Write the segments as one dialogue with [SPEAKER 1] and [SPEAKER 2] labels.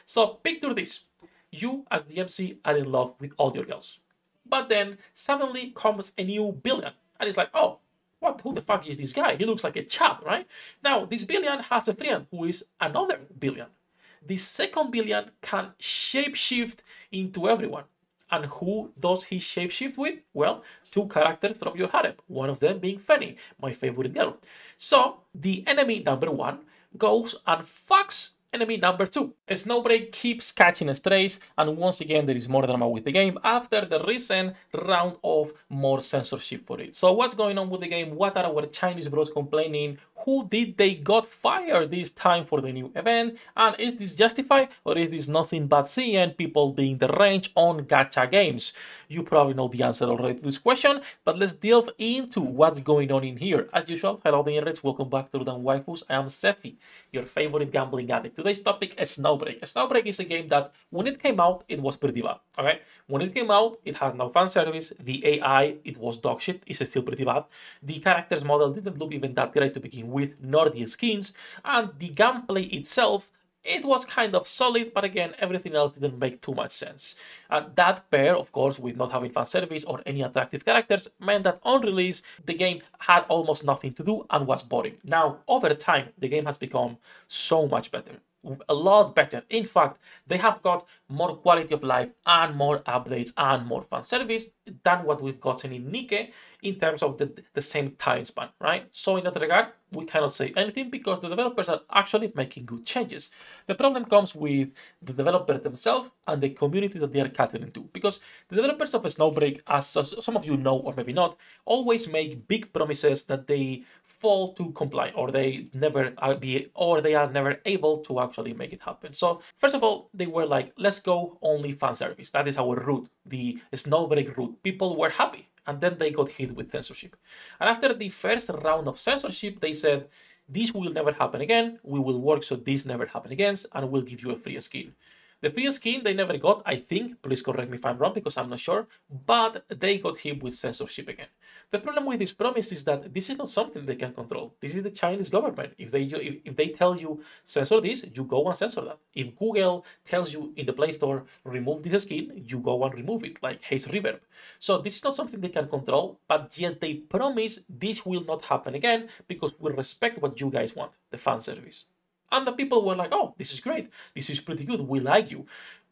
[SPEAKER 1] So picture this. You as the MC are in love with all your girls. But then suddenly comes a new villain. And it's like, oh, who the fuck is this guy? He looks like a child, right? Now, this villain has a friend who is another villain. The second villain can shapeshift into everyone. And who does he shapeshift with? Well, two characters from your harem, one of them being Fanny, my favorite girl. So, the enemy number one goes and fucks enemy number two. Snowbreak keeps catching strays, and once again there is more drama with the game after the recent round of more censorship for it. So what's going on with the game? What are our Chinese bros complaining? Who did they got fired this time for the new event? And is this justified, or is this nothing but seeing people being deranged on gacha games? You probably know the answer already to this question, but let's delve into what's going on in here. As usual, hello the internets, welcome back to the Waifus. I am Sefhi, your favorite gambling addict. Today's topic is Snowbreak. Snowbreak is a game that when it came out, it was pretty bad. Okay, when it came out, it had no fan service. The AI, it was dog shit. It's still pretty bad. The characters model didn't look even that great to begin with, nor the skins, and the gameplay itself, it was kind of solid, but again, everything else didn't make too much sense. And that pair, of course, with not having fan service or any attractive characters, meant that on release, the game had almost nothing to do and was boring. Now, over time, the game has become so much better. A lot better. In fact, they have got more quality of life and more updates and more fan service than what we've gotten in Nikke in terms of the same time span, right? So in that regard, we cannot say anything because the developers are actually making good changes. The problem comes with the developers themselves and the community that they are catering to, because the developers of Snowbreak, as some of you know or maybe not, always make big promises that they fail to comply, or they are never able to actually make it happen. So first of all, they were like, let's go only fan service. That is our route, the Snowbreak route. People were happy, and then they got hit with censorship. And after the first round of censorship, they said, this will never happen again. We will work so this never happen again, and we'll give you a free skin. The free skin they never got, I think, please correct me if I'm wrong because I'm not sure, but they got hit with censorship again. The problem with this promise is that this is not something they can control. This is the Chinese government. If they tell you censor this, you go and censor that. If Google tells you in the Play Store remove this skin, you go and remove it, like Haze Reverb. So this is not something they can control, but yet they promise this will not happen again because we respect what you guys want, the fan service. And the people were like, oh, this is great. This is pretty good. We like you.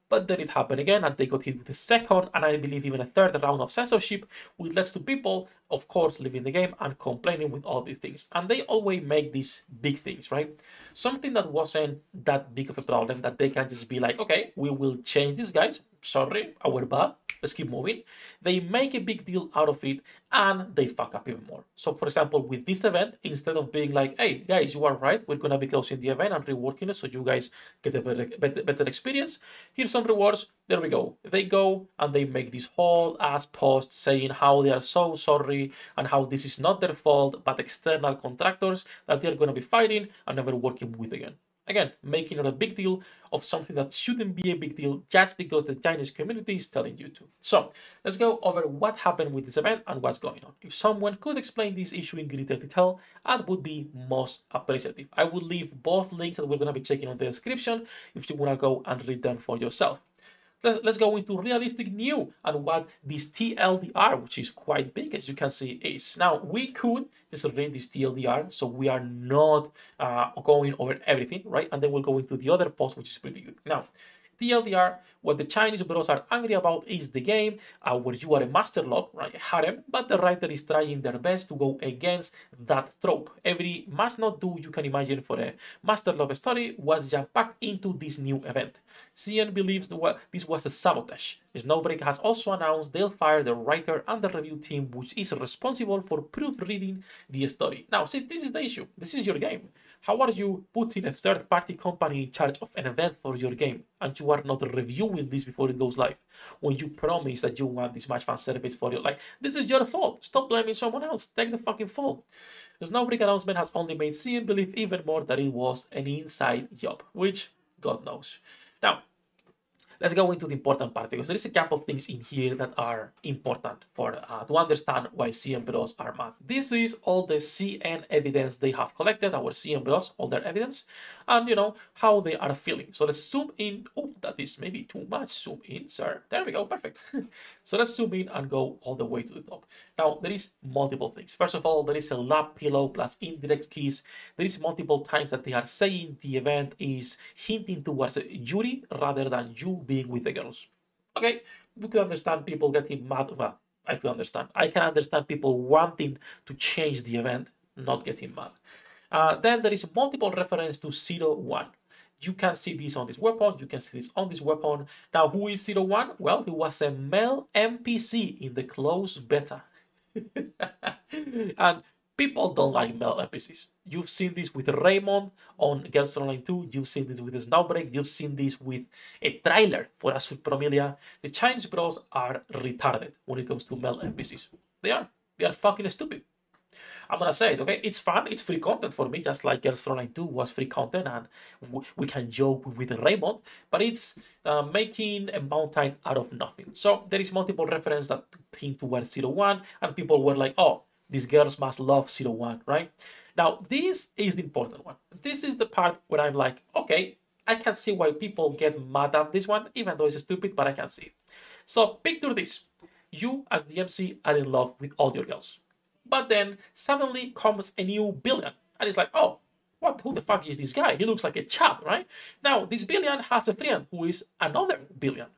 [SPEAKER 1] But then it happened again, and they got hit with a second, and I believe even a third round of censorship, which leads to people, of course, leaving the game and complaining with all these things. And they always make these big things, right? Something that wasn't that big of a problem, that they can just be like, okay, we will change these guys. Sorry, our bad. Let's keep moving. They make a big deal out of it, and they fuck up even more. So, for example, with this event, instead of being like, hey, guys, you are right, we're going to be closing the event and reworking it so you guys get a better experience, here's some rewards, there we go. They go and they make this whole ass post saying how they are so sorry and how this is not their fault, but external contractors that they're going to be fighting and never working with again. Again, making it a big deal of something that shouldn't be a big deal just because the Chinese community is telling you to. So, let's go over what happened with this event and what's going on. If someone could explain this issue in greater detail, I would be most appreciative. I will leave both links that we're going to be checking on the description if you want to go and read them for yourself. Let's go into realistic new and what this TLDR, which is quite big as you can see, is. Now, we could just read this TLDR, so we are not going over everything, right? And then we'll go into the other post, which is pretty good. Now, TLDR, what the Chinese bros are angry about is the game where you are a master love, right, a harem, but the writer is trying their best to go against that trope. Every must not do you can imagine for a master love story was jam-packed into this new event. CN believes this was a sabotage. Snowbreak has also announced they'll fire the writer and the review team, which is responsible for proofreading the story. Now, see, this is the issue. This is your game. How are you putting a third-party company in charge of an event for your game and you are not reviewing this before it goes live? When you promise that you want this much fan service for your, like, this is your fault. Stop blaming someone else. Take the fucking fault. The Snowbreak announcement has only made CN believe even more that it was an inside job, which God knows. Now, let's go into the important part because there is a couple of things in here that are important for to understand why CN bros are mad. This is all the CN evidence they have collected, our CN bros, all their evidence, and you know how they are feeling. So let's zoom in. Oh, that is maybe too much. Zoom in, sir. There we go, perfect. So let's zoom in and go all the way to the top. Now, there is multiple things. First of all, there is a lap pillow plus indirect keys. There is multiple times that they are saying the event is hinting towards Yuri rather than you being with the girls. Okay, we could understand people getting mad. Well, I could understand. I can understand people wanting to change the event, not getting mad. Then there is multiple reference to 01. You can see this on this weapon. You can see this on this weapon. Now, who is 01? Well, he was a male NPC in the closed beta. And people don't like male NPCs. You've seen this with Raymond on Girls Online 2. You've seen this with Snowbreak. You've seen this with a trailer for Asur Promilia. The Chinese bros are retarded when it comes to male NPCs. They are. They are fucking stupid. I'm gonna say it, okay? It's fun, it's free content for me, just like Girls Online 2 was free content, and we can joke with Raymond, but it's making a mountain out of nothing. So there is multiple reference that hint towards 01, and people were like, oh, these girls must love 01, right? Now, this is the important one. This is the part where I'm like, okay, I can see why people get mad at this one, even though it's stupid, but I can see it. So picture this. You, as the MC, are in love with all your girls. But then suddenly comes a new villain, and it's like, oh, who the fuck is this guy? He looks like a child, right? Now, this villain has a friend who is another villain.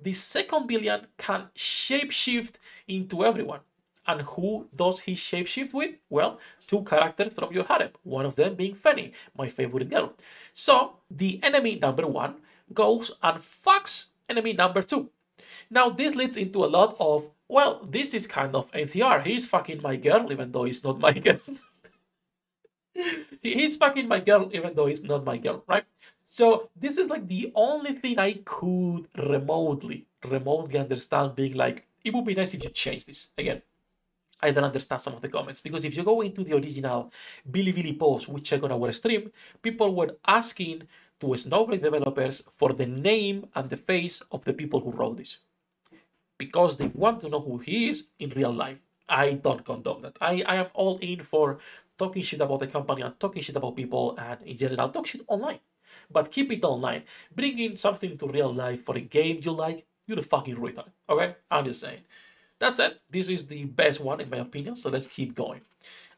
[SPEAKER 1] The second villain can shapeshift into everyone. And who does he shapeshift with? Well, two characters from your harem, one of them being Fanny, my favorite girl. So, the enemy number 1 goes and fucks enemy number 2. Now, this leads into a lot of, well, this is kind of NTR. He's fucking my girl, even though he's not my girl. He's fucking my girl, even though he's not my girl, right? So this is like the only thing I could remotely understand being like, it would be nice if you change this. Again, I don't understand some of the comments, because if you go into the original Bilibili post we check on our stream, people were asking to Snowbreak developers for the name and the face of the people who wrote this, because they want to know who he is in real life. I don't condone that. I am all in for talking shit about the company and talking shit about people and in general, talk shit online. But keep it online. Bringing something to real life for a game you like, you're a fucking retard, okay? I'm just saying. That said, this is the best one in my opinion, so let's keep going.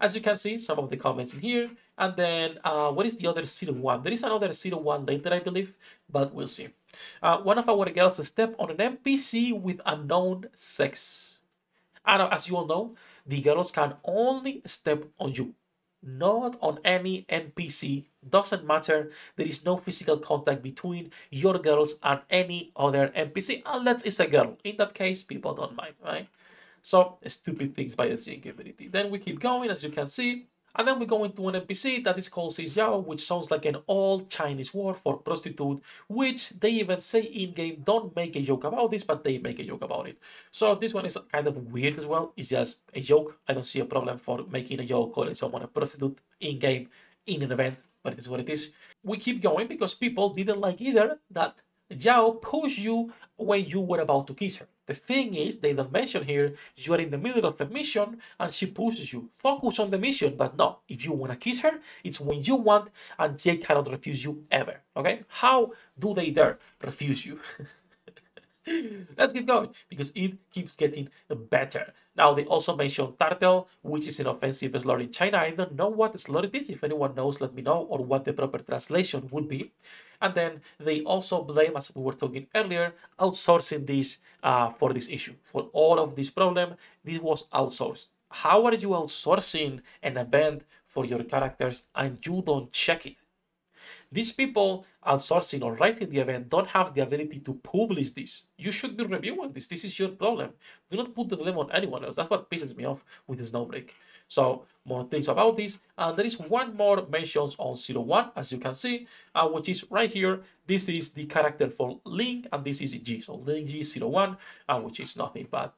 [SPEAKER 1] As you can see, some of the comments in here, and then what is the other 01? There is another 01 later, I believe, but we'll see. One of our girls stepped on an NPC with unknown sex. And as you all know, the girls can only step on you, not on any NPC. Doesn't matter. There is no physical contact between your girls and any other NPC, unless it's a girl. In that case, people don't mind, right? So, stupid things by the CN community. Then we keep going, as you can see. And then we go into an NPC that is called Xiao, which sounds like an old Chinese word for prostitute, which they even say in-game. Don't make a joke about this, but they make a joke about it. So this one is kind of weird as well. It's just a joke. I don't see a problem for making a joke, calling someone a prostitute in-game, in an event, but it is what it is. We keep going because people didn't like either that Xiao pushed you when you were about to kiss her. The thing is, they don't mention here, you are in the middle of a mission and she pushes you. Focus on the mission, but no, if you want to kiss her, it's when you want, and they cannot refuse you ever, okay? How do they dare refuse you? Let's keep going, because it keeps getting better. Now, they also mentioned Tartel, which is an offensive slur in China. I don't know what slur it is. If anyone knows, let me know, or what the proper translation would be. And then they also blame, as we were talking earlier, outsourcing this for this issue. For all of this problem, this was outsourced. How are you outsourcing an event for your characters and you don't check it? These people outsourcing or writing the event don't have the ability to publish this. You should be reviewing this. This is your problem. Do not put the blame on anyone else. That's what pisses me off with the Snowbreak. So, more things about this. There is one more mentions on 01, as you can see, which is right here. This is the character for Ling, and this is G. So, Ling G01, which is nothing but,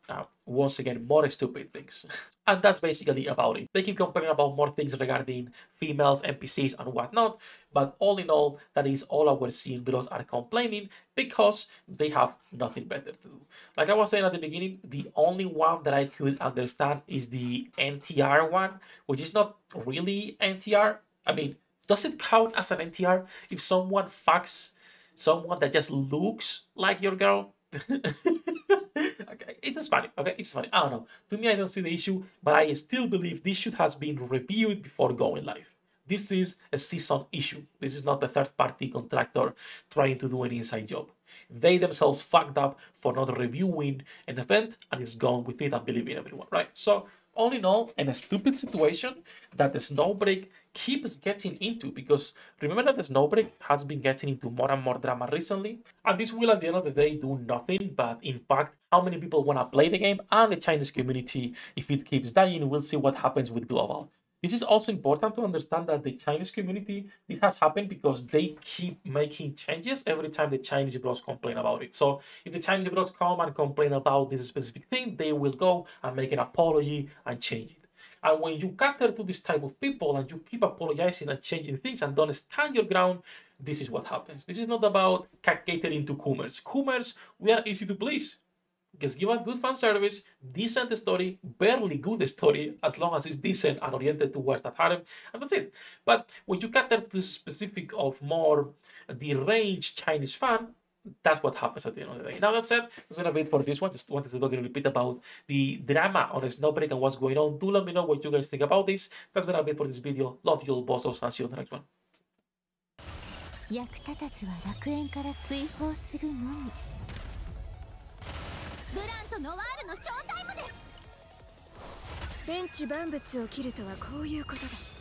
[SPEAKER 1] once again, more stupid things. And that's basically about it. They keep complaining about more things regarding females, NPCs, and whatnot. But all in all, that is all our CN bros are complaining because they have nothing better to do. Like I was saying at the beginning, the only one that I could understand is the NTR one, which is not really NTR. I mean, does it count as an NTR if someone fucks someone that just looks like your girl. Okay, it's just funny. Okay, it's funny. I don't know. To me, I don't see the issue, but I still believe this should has been reviewed before going live. This is a season issue. This is not a third-party contractor trying to do an inside job. They themselves fucked up for not reviewing an event and is gone with it and believing everyone, right? So all in all, in a stupid situation that the Snowbreak keeps getting into, because remember that the Snowbreak has been getting into more and more drama recently, and this will at the end of the day do nothing but impact how many people want to play the game and the Chinese community. If it keeps dying, we'll see what happens with global. This is also important to understand that the Chinese community, this has happened because they keep making changes every time the Chinese bros complain about it. So if the Chinese bros come and complain about this specific thing, they will go and make an apology and change it. And when you cater to this type of people and you keep apologizing and changing things and don't stand your ground, this is what happens. This is not about catering to Coomers. Coomers, we are easy to please. Just give us good fan service, decent story, barely good story, as long as it's decent and oriented towards that harem, and that's it. But when you cater to the specific of more deranged Chinese fan, that's what happens at the end of the day. Now that said, that's gonna be it for this one. Just wanted to talk a little bit about the drama on Snowbreak and what's going on. Do let me know what you guys think about this. That's gonna be it for this video. Love you all, bossos, and see you on the next one.
[SPEAKER 2] 役立たずは楽園から追放するのみ。ブランとノワールのショータイムです。天地万物を切るとはこういうことだ。